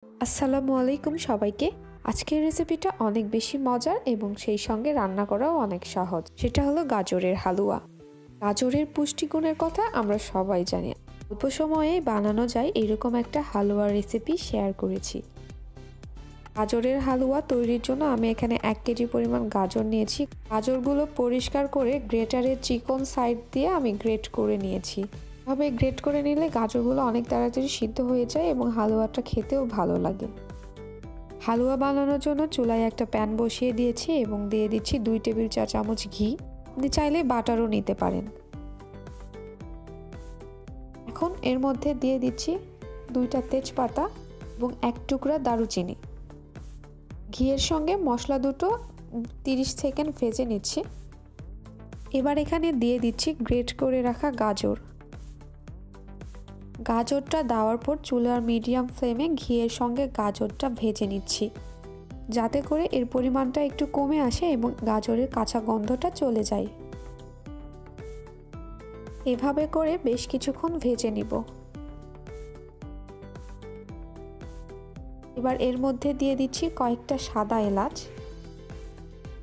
আসসালামু আলাইকুম সবাইকে। আজকের রেসিপিটা অনেক বেশি মজার এবং সেই সঙ্গে রান্না করাও অনেক সহজ। সেটা হলো গাজরের হালুয়া। গাজরের পুষ্টিগুণের কথা আমরা সবাই জানি। অল্প সময়ে বানানো যায় এরকম একটা হালুয়ার রেসিপি শেয়ার করেছি। গাজরের হালুয়া তৈরির জন্য আমি এখানে 1 কেজি পরিমাণ গাজর নিয়েছি। গাজরগুলো পরিষ্কার করে গ্রেটারের চিকন সাইড দিয়ে আমি গ্রেট করে নিয়েছি। এভাবে গ্রেট করে নিলে গাজরগুলো অনেক তাড়াতাড়ি সিদ্ধ হয়ে যায় এবং হালুয়াটা খেতেও ভালো লাগে। হালুয়া বানানোর জন্য চুলায় একটা প্যান বসিয়ে দিয়েছি এবং দিয়ে দিচ্ছি 2 টেবিল চা চামচ ঘি। আপনি চাইলে বাটারও নিতে পারেন। এখন এর মধ্যে দিয়ে দিচ্ছি 2টা তেজপাতা এবং 1 টুকরা দারুচিনি। ঘিয়ের সঙ্গে মশলা দুটো 30 সেকেন্ড ভেজে নিচ্ছি। এবার এখানে দিয়ে দিচ্ছি গ্রেট করে রাখা গাজর। গাজরটা দেওয়ার পর চুলার মিডিয়াম ফ্লেমে ঘিয়ের সঙ্গে গাজরটা ভেজে নিচ্ছি, যাতে করে এর পরিমাণটা একটু কমে আসে এবং গাজরের কাঁচা গন্ধটা চলে যায়। এভাবে করে বেশ কিছুক্ষণ ভেজে নিব। এবার এর মধ্যে দিয়ে দিচ্ছি কয়েকটা সাদা এলাচ।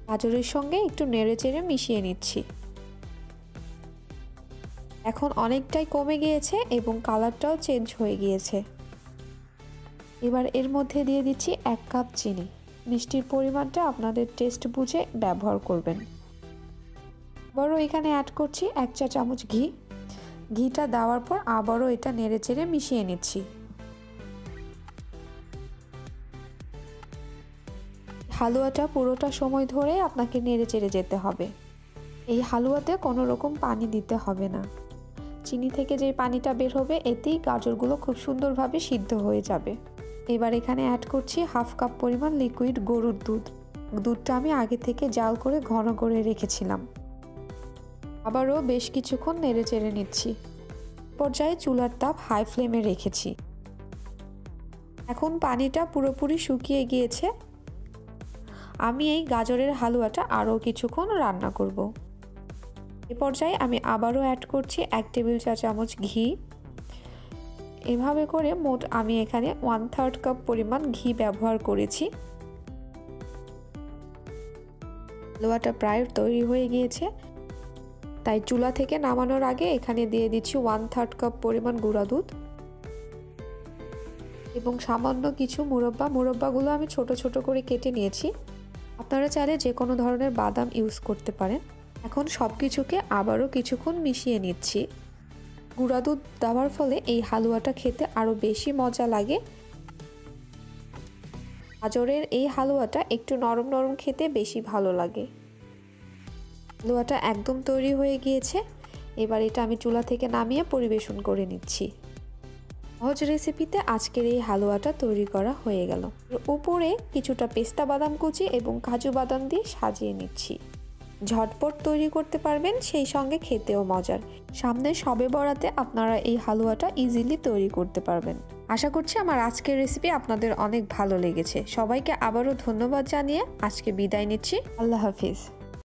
গাজরের সঙ্গে একটু নেড়েচেড়ে মিশিয়ে নিচ্ছি। এখন অনেকটাই কমে গিয়েছে এবং কালারটাও চেঞ্জ হয়ে গিয়েছে। এবার এর মধ্যে দিয়ে দিচ্ছি 1 কাপ চিনি। মিষ্টির পরিমাণটা আপনাদের টেস্ট বুঝে ব্যবহার করবেন। আবারও এখানে অ্যাড করছি 1 চা চামচ ঘি। ঘিটা দেওয়ার পর আবারও এটা নেড়েচেড়ে মিশিয়ে নিচ্ছি। হালুয়াটা পুরোটা সময় ধরে আপনাকে নেড়েচেড়ে যেতে হবে। এই হালুয়াতে কোনো রকম পানি দিতে হবে না। চিনি থেকে যে পানিটা বের হবে এতেই গাজরগুলো খুব সুন্দরভাবে সিদ্ধ হয়ে যাবে। এবার এখানে অ্যাড করছি 1/2 কাপ পরিমাণ লিকুইড গরুর দুধ। দুধটা আমি আগে থেকে জাল করে ঘন করে রেখেছিলাম। আবারও বেশ কিছুক্ষণ নেড়েচেড়ে নিচ্ছি। পর্যায়ে চুলার তাপ হাই ফ্লেমে রেখেছি। এখন পানিটা পুরোপুরি শুকিয়ে গিয়েছে। আমি এই গাজরের হালুয়াটা আরও কিছুক্ষণ রান্না করব। এ পর্যায়ে আমি আবারও অ্যাড করছি 1 টেবিল চা চামচ ঘি। এভাবে করে মোট আমি এখানে 1/3 কাপ পরিমাণ ঘি ব্যবহার করেছি। হালুয়াটা প্রায় তৈরি হয়ে গিয়েছে, তাই চুলা থেকে নামানোর আগে এখানে দিয়ে দিচ্ছি 1/3 কাপ পরিমাণ গুঁড়া দুধ এবং সামান্য কিছু মুরব্বাগুলো আমি ছোট ছোট করে কেটে নিয়েছি। আপনারা চাইলে যে কোনো ধরনের বাদাম ইউজ করতে পারেন। এখন সব কিছুকে আবারও কিছুক্ষণ মিশিয়ে নিচ্ছি। গুঁড়া দুধ দেওয়ার ফলে এই হালুয়াটা খেতে আরও বেশি মজা লাগে। গাজরের এই হালুয়াটা একটু নরম নরম খেতে বেশি ভালো লাগে। হালুয়াটা একদম তৈরি হয়ে গিয়েছে। এবার এটা আমি চুলা থেকে নামিয়ে পরিবেশন করে নিচ্ছি। সহজ রেসিপিতে আজকের এই হালুয়াটা তৈরি করা হয়ে গেল। উপরে কিছুটা পেস্তা বাদাম কুচি এবং কাজু বাদাম দিয়ে সাজিয়ে নিচ্ছি। ঝটপট তৈরি করতে পারবেন, সেই সঙ্গে খেতেও মজার। সামনে শবে বরাতে আপনারা এই হালুয়াটা ইজিলি তৈরি করতে পারবেন। আশা করছি আমার আজকের রেসিপি আপনাদের অনেক ভালো লেগেছে। সবাইকে আবারও ধন্যবাদ জানিয়ে আজকে বিদায় নিচ্ছি। আল্লাহ হাফিজ।